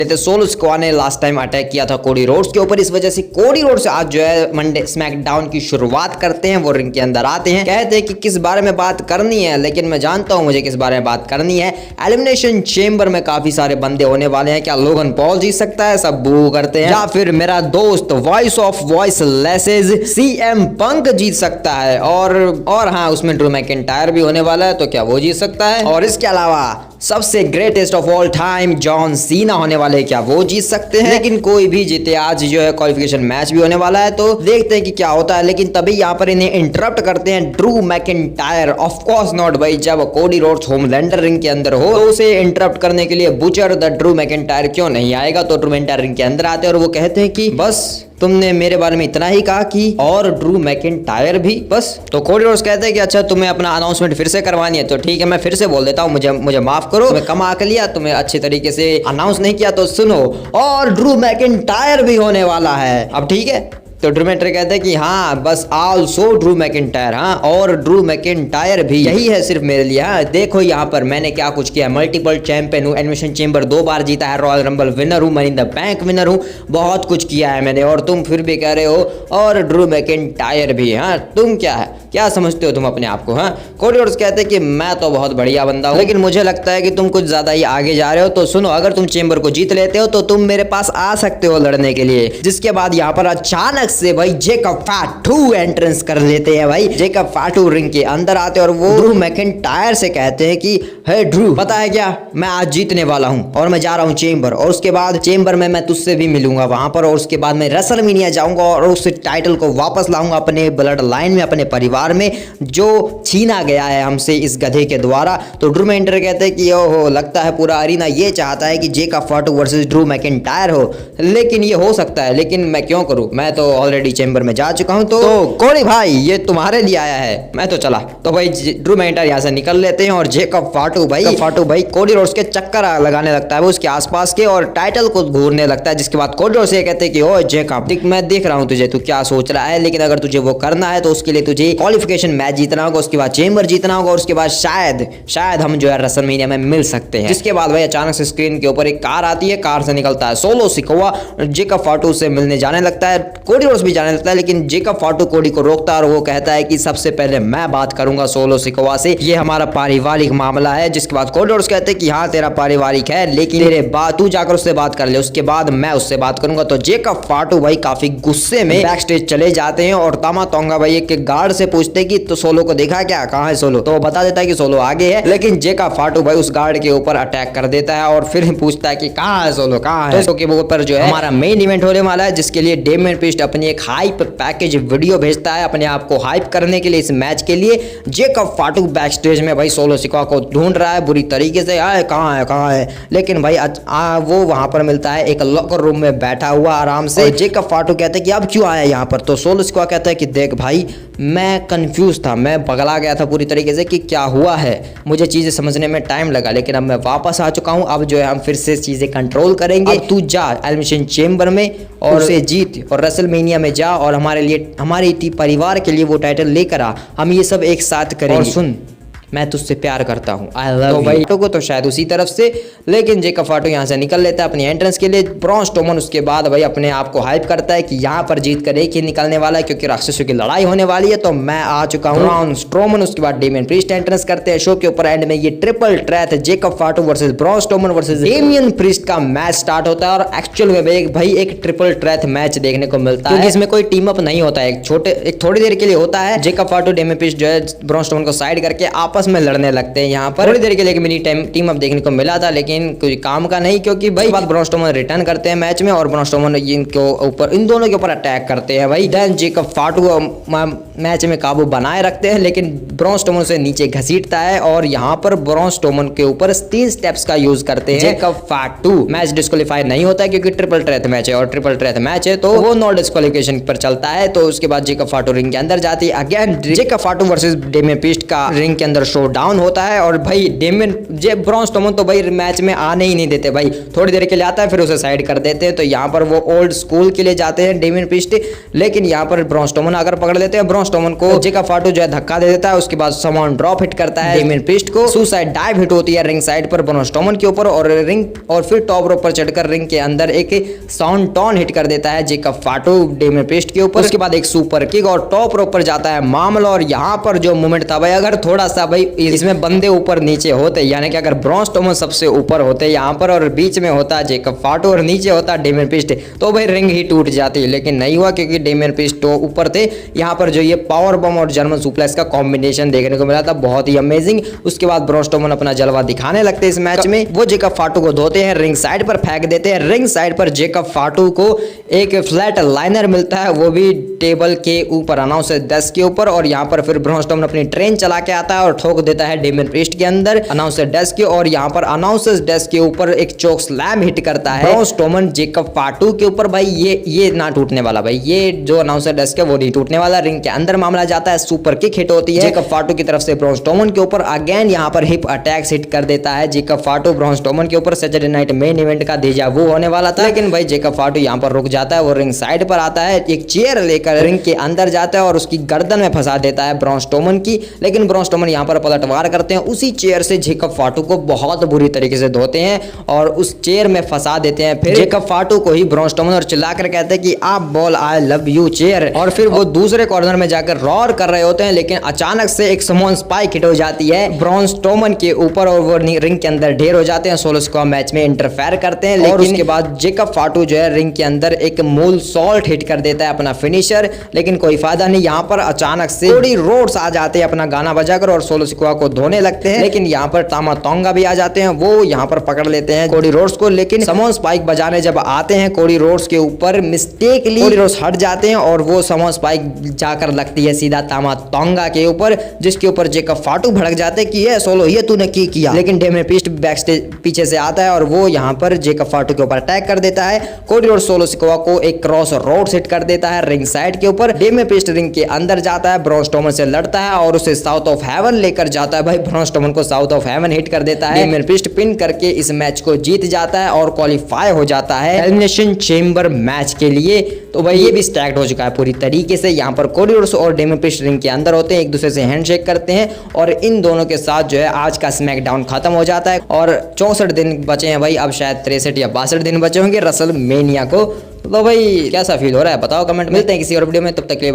तो solo squad ने last time attack किया था कोडी रोड्स के ऊपर, इस वजह से कोडी रोड्स आज जो है मंडे स्मैकडाउन की शुरुआत करते हैं। वो रिंग के अंदर आते हैं, कहते हैं कि किस बारे में बात करनी है, लेकिन मैं जानता हूं मुझे किस बारे में बात करनी है। एलिमिनेशन चेंबर में काफी सारे बंदे होने वाले हैं। क्या लोगन पॉल जीत सकता है? सब बू करते हैं। या फिर मेरा दोस्त voice of voice laces CM पंक जीत सकता है, और हाँ, उसमें ड्रू मैकिंटायर भी होने वाला है, तो क्या वो जीत सकता है? और इसके अलावा सबसे greatest of all time John Cena होने वाले हैं, क्या वो जीत सकते हैं? लेकिन कोई भी जीते, आज जो है क्वालिफिकेशन मैच भी होने वाला है, तो देखते हैं कि क्या होता है। लेकिन तभी यहाँ पर इन्हें इंटरप्ट करते हैं Drew McIntyre. Of course not भाई, जब कोडी रोड्स होमलैंडर रिंग के अंदर हो तो उसे इंटरप्ट करने के लिए बुचर द ड्रू मैकिंटायर क्यों नहीं आएगा। तो ड्रू मैकिंटायर रिंग के अंदर आते हैं और वो कहते हैं कि बस तुमने मेरे बारे में इतना ही कहा कि और ड्रू मैकिंटायर भी बस। तो कोडी रोड्स कहते हैं कि अच्छा तुम्हें अपना अनाउंसमेंट फिर से करवानी है, तो ठीक है मैं फिर से बोल देता हूँ, मुझे माफ करो, तुम्हें कम आके लिया, तुम्हें अच्छे तरीके से अनाउंस नहीं किया, तो सुनो, और ड्रू मैकिंटायर भी होने वाला है। अब ठीक है, तो ड्रू मैकिंटायर कहते हैं कि हाँ बस आल्सो ड्रू मैकिंटायर, हाँ और ड्रू मैकिंटायर भी, यही है सिर्फ मेरे लिए। हाँ देखो यहाँ पर मैंने क्या कुछ किया, मल्टीपल चैंपियन हूँ, एलिमिनेशन चेंबर 2 बार जीता है, रॉयल रंबल विनर हूँ, money in the bank winner हूँ, बहुत कुछ किया है मैंने, और तुम फिर भी कह रहे हो और ड्रू मैकिंटायर भी। हाँ तुम क्या समझते हो तुम अपने आप को? हाँ कोडी रोड्स कहते हैं कि मैं तो बहुत बढ़िया बंदा हूँ, लेकिन मुझे लगता है कि तुम कुछ ज्यादा ही आगे जा रहे हो। तो सुनो, अगर तुम चेंबर को जीत लेते हो तो तुम मेरे पास आ सकते हो लड़ने के लिए। जिसके बाद यहाँ पर अचानक से भाई जेकब फाटू एंट्रेंस कर लेते हैं। भाई जेकब फाटू रिंग के अंदर आते हैं और वो ड्रू मैकिंटायर से कहते हैं कि हे ड्रू, पता है क्या, मैं आज जीतने वाला हूँ और मैं जा रहा हूँ चेंबर, और उसके बाद चेंबर में मैं तुझसे भी मिलूंगा वहां पर, और उसके बाद मैं रेसलमेनिया जाऊंगा और उस टाइटल को वापस लाऊंगा अपने ब्लड लाइन में, अपने परिवार में, जो छीना गया है हमसे इस गधे के द्वारा। तो ड्रू मैकिंटायर कहते हैं कि ओहो, लगता है पूरा अरीना ये चाहता है कि Jacob Fatu versus Drew McIntyre हो, लेकिन ये हो सकता है, लेकिन मैं क्यों करूं, मैं तो ऑलरेडी चेंबर में जा चुका हूं। तो कोडी भाई ये तुम्हारे लिए आया है, मैं तो चला। तो भाई ड्रू मैकिंटायर यहाँ से निकल लेते हैं और जेकब फाटू भाई कोडी रोड्स के चक्कर लगाने लगता है वो उसके आसपास के, और टाइटल को घूरने लगता है। जिसके बाद कोडी रोड्स ये कहते हैं कि ओ जेकब, मैं देख रहा हूँ तुझे, तू क्या सोच रहा है, लेकिन अगर तुझे वो करना है तो उसके लिए तुझे क्वालिफिकेशन मैच जीतना होगा, उसके बाद चेंबर जीतना होगा, और उसके बाद शायद हम जो है रेसलमेनिया में मिल सकते हैं। जिसके बाद भाई अचानक से स्क्रीन के ऊपर एक कार आती है, कार से निकलता है सोलो सिकोआ, जेकब फाटू से मिलने जाने लगता है, कोडी रोड्स भी जाने लगता है, लेकिन जेकब फाटू कोडी को रोकता है और वो कहता है कि सबसे पहले मैं बात करूंगा सोलो सिकोआ से, ये हमारा पारिवारिक मामला है। जिसके बाद कोडी रोड्स कहते हैं कि हाँ तेरा पारिवारिक है, लेकिन तेरे बाद तू जाकर उससे बात कर ले, उसके बाद मैं उससे बात करूंगा। तो जेकब फाटू भाई काफी गुस्से में बैक स्टेज चले जाते हैं और तामा तोंगा भाई एक गार्ड से पूछते हैं कि तो सोलो को देखा क्या, कहाँ है सोलो? तो वो बता देता है कि सोलो आगे है, लेकिन जेकब फाटू भाई उस गार्ड के ऊपर अटैक कर देता है और फिर पूछता है कि कहाँ है सोलो, कहाँ है? तो के ऊपर जो है हमारा मेन इवेंट होने वाला है, जिसके लिए डेमियन प्रीस्ट अपनी एक हाइप पैकेज वीडियो भेजता है अपने आप को हाइप करने के लिए इस मैच के लिए। जेकब फाटू बैक स्टेज में भाई सोलो सिकोआ को ढूंढ रहा है बुरी तरीके से, कहाँ है, लेकिन भाई वो वहां पर मिलता है एक लॉकर रूम में बैठा हुआ आराम से। जेकब फाटू कहते हैं कि अब क्यों आया यहाँ पर? तो सोलो सिकोआ कहता है कि देख भाई, मैं कंफ्यूज था, मैं पगला गया था पूरी तरीके से कि क्या हुआ है, मुझे चीजें समझने में टाइम लगा, लेकिन अब मैं वापस आ चुका हूं, अब जो है हम फिर से चीजें कंट्रोल करेंगे। अब तू जा एलिमिनेशन चेंबर में और उसे जीत और रेसलमेनिया में जा, और हमारे लिए, हमारे परिवार के लिए वो टाइटल लेकर आ, हम ये सब एक साथ करेंगे। और सुन, मैं तुझसे प्यार करता हूँ, आई लव यू। भाई को तो शायद उसी तरफ से, लेकिन जेकब फाटू यहाँ से निकल लेता है अपनी एंट्रेंस के लिए। ब्रॉन स्ट्रोमन उसके बाद भाई अपने आप को हाइप करता है कि यहाँ पर जीत कर एक ही निकलने वाला है, क्योंकि राक्षसों की लड़ाई होने वाली है, तो मैं आ चुका हूँ। ब्रॉन स्ट्रोमन उसके बाद डेमियन प्रीस्ट एंट्रेंस करते हैं शो के ऊपर। एंड में ये triple threat Jacob Fatu versus Braun Strowman versus Damien Priest का मैच स्टार्ट होता है, और एक्चुअल में भाई एक ट्रिपल ट्रैट मैच देखने को मिलता है, क्योंकि इसमें कोई टीम अप नहीं होता है, एक थोड़ी देर के लिए होता है। जेकब फाटू डेमियन प्रीस्ट जो है ब्रॉन स्ट्रोमन को साइड करके आपस में लड़ने लगते हैं। यहाँ पर थोड़ी देर के लिए मिनी टीम अप देखने को मिला था, लेकिन कोई काम का नहीं, क्योंकि भाई बाद ब्रॉन स्ट्रोमन रिटर्न करते हैं मैच में, और ब्रॉन स्ट्रोमन इन दोनों के ऊपर अटैक करते हैं भाई। देन जेकब फाटू मैच में काबू बनाए रखते हैं, लेकिन ब्रॉन स्ट्रोमन से नीचे घसीटता है, और यहाँ पर ब्रॉन स्ट्रोमन के ऊपर 3 स्टेप्स का यूज करते हैं। जेकब फाटू मैच डिस्क्वालीफाई नहीं होता है, क्योंकि ट्रिपल ट्रैट मैच है, और ट्रिपल ट्रैट मैच है तो वो नो डिस्क्वालिफिकेशन पर चलता है। तो उसके बाद जेकब फाटू रिंग के अंदर जाती है। Again Jacob Fatu versus Damien Priest का रिंग के अंदर शो डाउन होता है और भाई डेमियन ब्रॉन स्ट्रोमन तो भाई मैच में आने ही नहीं देते भाई, थोड़ी देर के लिए आता है फिर उसे साइड कर देते हैं। तो यहाँ पर वो ओल्ड स्कूल के लिए जाते हैं डेमियन प्रीस्ट, लेकिन यहाँ पर ब्रॉन स्ट्रोमन आकर पकड़ लेते हैं। ब्रॉन स्ट्रोमन को जेकब फाटू जो है धक्का दे देता है, उसके बाद समॉन ड्रॉप हिट करता है डेमियन प्रीस्ट को, सुसाइड डाइव हिट होती है रिंग साइड पर ब्रॉन स्ट्रोमन के ऊपर और फिर टॉप रोप पर चढ़कर रिंग के अंदर एक साउंड टॉन हिट कर देता है जेकब फाटू डेमियन प्रीस्ट के ऊपर। उसके बाद एक सुपर किक और टॉप रोप पर जाता है मामला। और यहाँ पर जो मोमेंट था भाई, अगर थोड़ा सा भाई इसमें बंदे ऊपर नीचे होते, यानी कि अगर ब्रॉन स्ट्रोमन सबसे ऊपर होते यहाँ पर और बीच में होता जेकब फाटू और नीचे होता डेमियन प्रीस्ट, तो भाई रिंग ही टूट जाती, लेकिन नहीं हुआ क्योंकि डेमियन प्रीस्ट तो ऊपर थे। यहाँ पर जो ये पावर बम और जर्मन सुप्लेक्स का कॉम्बिनेशन देखने को मिला था, बहुत ही अमेजिंग। उसके बाद ब्रॉन स्ट्रोमन अपना जलवा दिखाने लगते इस मैच में, वो जेकब फाटू को धोते हैं, रिंग साइड पर फेंक देते हैं। रिंग साइड पर जेकब फाटू को एक फ्लैट लाइनर मिलता है, वो भी टेबल के ऊपर, अनाउंसर डेस्क के ऊपर। और यहाँ पर फिर ब्रॉन स्ट्रोमन अपनी ट्रेन चला के आता है और ठोक देता है डेमियन प्रीस्ट के अंदर अनाउंसर डेस्क के। और यहाँ पर अनाउंसर डेस्क के ऊपर एक चोक स्लैम हिट करता है ब्रॉन स्ट्रोमन जेकब फाटू के ऊपर। भाई ये ना टूटने वाला, भाई ये जो अनाउंसर डेस्क है वो नहीं टूटने वाला। रिंग के अंदर मामला जाता है, सुपर किक हिट होती है जेकब फाटू की तरफ से ब्रॉन स्ट्रोमन के ऊपर। अगेन यहाँ पर हिप अटैक्स हिट कर देता है जेकब फाटू ब्रॉन स्ट्रोमन के ऊपर। सैटरडे नाइट मेन इवेंट का डेजा वू होने वाला था, लेकिन भाई जेकब फाटू यहाँ पर रुक जाता है। वो रिंग साइड पर आता है, एक चेयर लेकर रिंग के अंदर जाता है और उसकी गर्दन में फंसा देता है ब्रॉन स्ट्रोमन की। लेकिन ब्रॉन स्ट्रोमन यहाँ पर पलटवार करते हैं, उसी चेयर से जेकब फाटू को बहुत बुरी तरीके से धोते हैं और उस चेयर में फंसा देते हैं। फिर जेकब फाटू को ही ब्रॉन स्ट्रोमन और चिल्लाकर कहते हैं कि आप बोल आई लव यू चेयर। और फिर वो दूसरे कॉर्नर में जाकर रॉर कर रहे होते हैं, लेकिन अचानक से एक समोन स्पाइक हिट हो जाती है ब्रॉन स्ट्रोमन के ऊपर और वो रिंग के अंदर ढेर हो जाते हैं। सोलो स्क्वाड मैच में इंटरफेयर करते हैं, लेकिन उसके बाद जेकब फाटू जो है रिंग के अंदर एक मूल सॉल्ट हिट कर देता है अपना फिनिशर, लेकिन कोई फायदा नहीं। यहाँ पर अचानक से कोडी रोड्स आ जाते हैं अपना गाना बजाकर और सोलो स्क्वाड को धोने लगते हैं, लेकिन यहाँ पर तामा तोंगा भी आ जाते हैं, वो यहाँ पर पकड़ लेते हैं कोडी रोड्स को। लेकिन समोन स्पाइक बजाने जब आते हैं कोडी रोड्स के ऊपर, मिस्टेकली कोडी रोड्स हट जाते हैं और वो समोन स्पाइक जाकर लगती है सीधा तामा तोंगा के ऊपर, जिसके ऊपर जेकब फाटू भड़क जाते हैं कि ये सोलो ये तूने की किया। लेकिन डेमियन प्रीस्ट बैक स्टेज पीछे से आता है और वो यहाँ पर जेकब फाटू के ऊपर अटैक कर देता है। कोडी रोड्स सोलो स्क्वाड को एक क्रॉस रोड हिट कर देता है रिंग साइड के ऊपर। डेमियन प्रीस्ट रिंग के अंदर जाता है, ब्रॉन स्ट्रोमन से लड़ता है और उसे साउथ ऑफ हेवन लेकर जाता है। भाई ब्रॉन स्ट्रोमन को साउथ ऑफ हेवन हिट कर देता है। डेमियन प्रीस्ट पिन करके इस मैच को जीत जाता है और क्वालिफाई हो जाता है एलिमिनेशन चेंबर मैच के लिए। तो भाई ये भी स्टैक्ड हो चुका है पूरी तरीके से। यहाँ पर कोडी रोड्स और डेमियन प्रीस्ट रिंग के अंदर होते हैं, एक दूसरे से हैंडशेक करते हैं और इन दोनों के साथ जो है आज का स्मैकडाउन खत्म हो जाता है। और 64 दिन बचे हैं भाई, अब शायद 63 या 62 दिन बचे होंगे रसल मेनिया को। तो भाई कैसा फील हो रहा है बताओ कमेंट। मिलते हैं किसी और वीडियो में, तब तक के लिए